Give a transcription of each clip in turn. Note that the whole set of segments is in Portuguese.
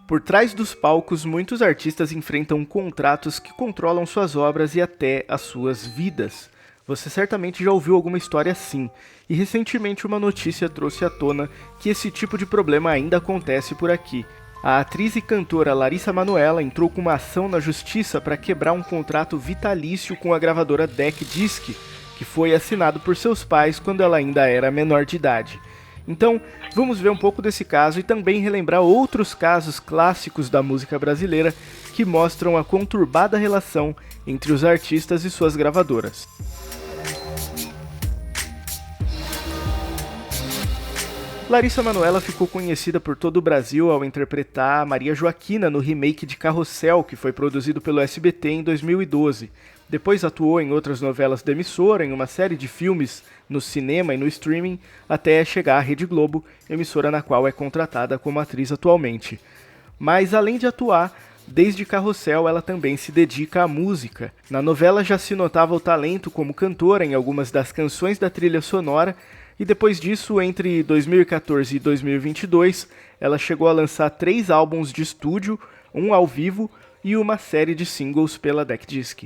Por trás dos palcos, muitos artistas enfrentam contratos que controlam suas obras e até as suas vidas. Você certamente já ouviu alguma história assim, e recentemente uma notícia trouxe à tona que esse tipo de problema ainda acontece por aqui. A atriz e cantora Larissa Manoela entrou com uma ação na justiça para quebrar um contrato vitalício com a gravadora DEC Disc, que foi assinado por seus pais quando ela ainda era menor de idade. Então, vamos ver um pouco desse caso e também relembrar outros casos clássicos da música brasileira que mostram a conturbada relação entre os artistas e suas gravadoras. Larissa Manoela ficou conhecida por todo o Brasil ao interpretar a Maria Joaquina no remake de Carrossel, que foi produzido pelo SBT em 2012. Depois atuou em outras novelas da emissora, em uma série de filmes no cinema e no streaming, até chegar à Rede Globo, emissora na qual é contratada como atriz atualmente. Mas além de atuar, desde Carrossel ela também se dedica à música. Na novela já se notava o talento como cantora em algumas das canções da trilha sonora, e depois disso, entre 2014 e 2022, ela chegou a lançar 3 álbuns de estúdio, um ao vivo e uma série de singles pela DEC Disc.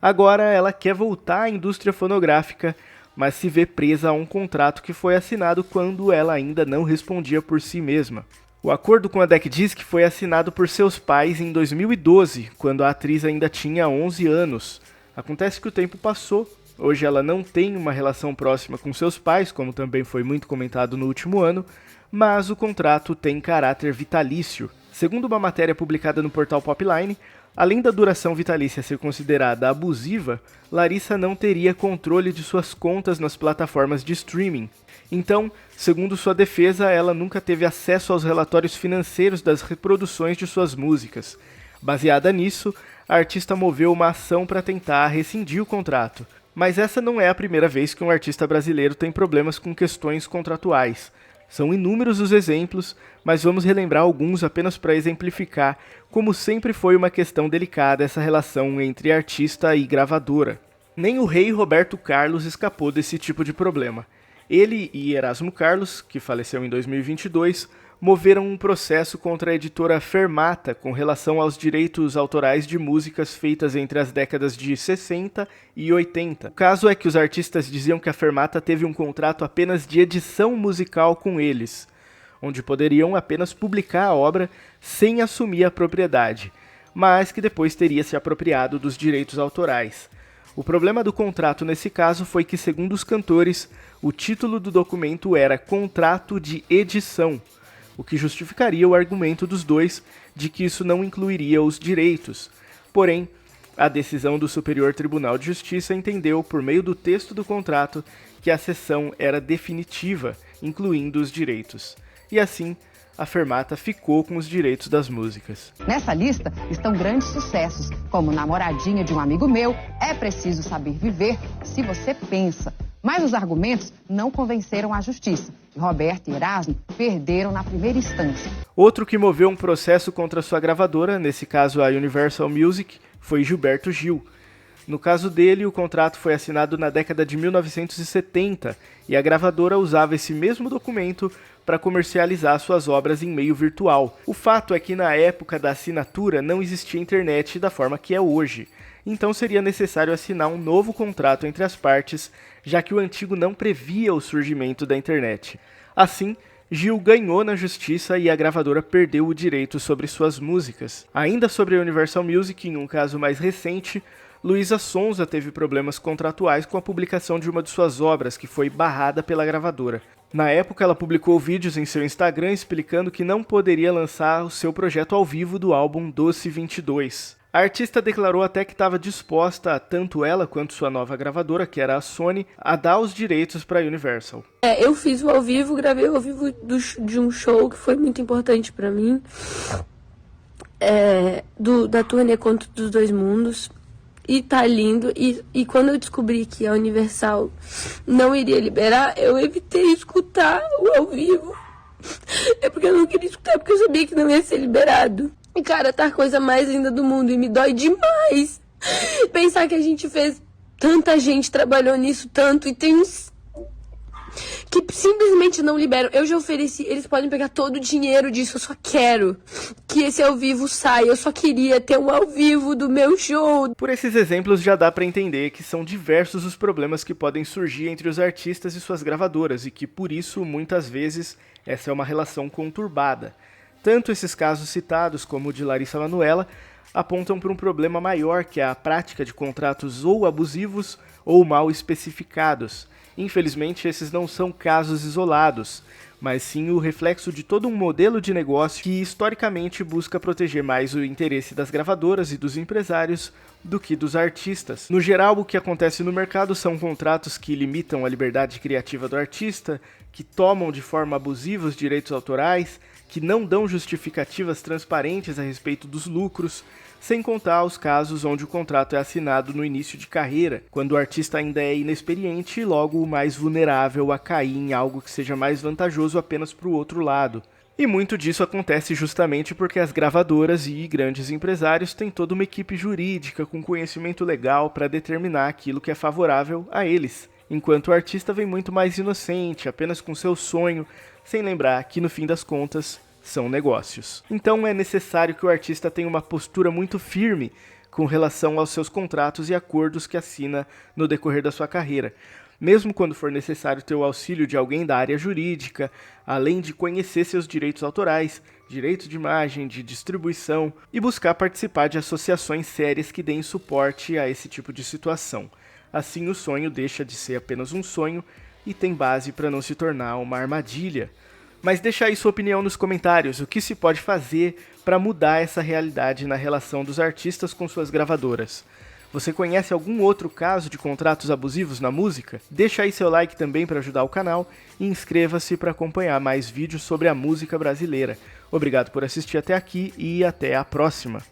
Agora ela quer voltar à indústria fonográfica, mas se vê presa a um contrato que foi assinado quando ela ainda não respondia por si mesma. O acordo com a DEC Disc foi assinado por seus pais em 2012, quando a atriz ainda tinha 11 anos. Acontece que o tempo passou, hoje ela não tem uma relação próxima com seus pais, como também foi muito comentado no último ano, mas o contrato tem caráter vitalício. Segundo uma matéria publicada no portal Popline, além da duração vitalícia ser considerada abusiva, Larissa não teria controle de suas contas nas plataformas de streaming. Então, segundo sua defesa, ela nunca teve acesso aos relatórios financeiros das reproduções de suas músicas. Baseada nisso, a artista moveu uma ação para tentar rescindir o contrato. Mas essa não é a primeira vez que um artista brasileiro tem problemas com questões contratuais. São inúmeros os exemplos, mas vamos relembrar alguns apenas para exemplificar como sempre foi uma questão delicada essa relação entre artista e gravadora. Nem o rei Roberto Carlos escapou desse tipo de problema. Ele e Erasmo Carlos, que faleceu em 2022, moveram um processo contra a editora Fermata com relação aos direitos autorais de músicas feitas entre as décadas de 60 e 80. O caso é que os artistas diziam que a Fermata teve um contrato apenas de edição musical com eles, onde poderiam apenas publicar a obra sem assumir a propriedade, mas que depois teria se apropriado dos direitos autorais. O problema do contrato nesse caso foi que, segundo os cantores, o título do documento era Contrato de Edição, o que justificaria o argumento dos dois de que isso não incluiria os direitos. Porém, a decisão do Superior Tribunal de Justiça entendeu, por meio do texto do contrato, que a cessão era definitiva, incluindo os direitos. E assim, a Fermata ficou com os direitos das músicas. Nessa lista estão grandes sucessos, como Namoradinha de um Amigo Meu, É Preciso Saber Viver, Se Você Pensa. Mas os argumentos não convenceram a justiça. Roberto e Erasmo perderam na primeira instância. Outro que moveu um processo contra sua gravadora, nesse caso a Universal Music, foi Gilberto Gil. No caso dele, o contrato foi assinado na década de 1970 e a gravadora usava esse mesmo documento para comercializar suas obras em meio virtual. O fato é que na época da assinatura não existia internet da forma que é hoje, então seria necessário assinar um novo contrato entre as partes, já que o antigo não previa o surgimento da internet. Assim, Gil ganhou na justiça e a gravadora perdeu o direito sobre suas músicas. Ainda sobre a Universal Music, em um caso mais recente, Luísa Sonza teve problemas contratuais com a publicação de uma de suas obras, que foi barrada pela gravadora. Na época, ela publicou vídeos em seu Instagram explicando que não poderia lançar o seu projeto ao vivo do álbum Doce 22. A artista declarou até que estava disposta, tanto ela quanto sua nova gravadora, que era a Sony, a dar os direitos para a Universal. Eu fiz o ao vivo, gravei o ao vivo de um show que foi muito importante para mim, da turnê Conto dos Dois Mundos. E tá lindo, e quando eu descobri que a Universal não iria liberar, eu evitei escutar o ao vivo. É porque eu não queria escutar, porque eu sabia que não ia ser liberado. E cara, tá a coisa mais linda do mundo, e me dói demais pensar que a gente fez, tanta gente trabalhou nisso tanto, e tem uns simplesmente não liberam. Eu já ofereci, eles podem pegar todo o dinheiro disso, eu só quero que esse ao vivo saia, eu só queria ter um ao vivo do meu show. Por esses exemplos já dá para entender que são diversos os problemas que podem surgir entre os artistas e suas gravadoras e que por isso, muitas vezes, essa é uma relação conturbada. Tanto esses casos citados como o de Larissa Manoela apontam para um problema maior, que é a prática de contratos ou abusivos ou mal especificados. Infelizmente, esses não são casos isolados, mas sim o reflexo de todo um modelo de negócio que historicamente busca proteger mais o interesse das gravadoras e dos empresários do que dos artistas. No geral, o que acontece no mercado são contratos que limitam a liberdade criativa do artista, que tomam de forma abusiva os direitos autorais, que não dão justificativas transparentes a respeito dos lucros, sem contar os casos onde o contrato é assinado no início de carreira, quando o artista ainda é inexperiente e logo mais vulnerável a cair em algo que seja mais vantajoso apenas para o outro lado. E muito disso acontece justamente porque as gravadoras e grandes empresários têm toda uma equipe jurídica com conhecimento legal para determinar aquilo que é favorável a eles, enquanto o artista vem muito mais inocente, apenas com seu sonho, sem lembrar que no fim das contas são negócios. Então é necessário que o artista tenha uma postura muito firme com relação aos seus contratos e acordos que assina no decorrer da sua carreira. Mesmo quando for necessário ter o auxílio de alguém da área jurídica, além de conhecer seus direitos autorais, direitos de imagem, de distribuição e buscar participar de associações sérias que deem suporte a esse tipo de situação. Assim o sonho deixa de ser apenas um sonho e tem base para não se tornar uma armadilha. Mas deixa aí sua opinião nos comentários, o que se pode fazer para mudar essa realidade na relação dos artistas com suas gravadoras. Você conhece algum outro caso de contratos abusivos na música? Deixa aí seu like também para ajudar o canal e inscreva-se para acompanhar mais vídeos sobre a música brasileira. Obrigado por assistir até aqui e até a próxima!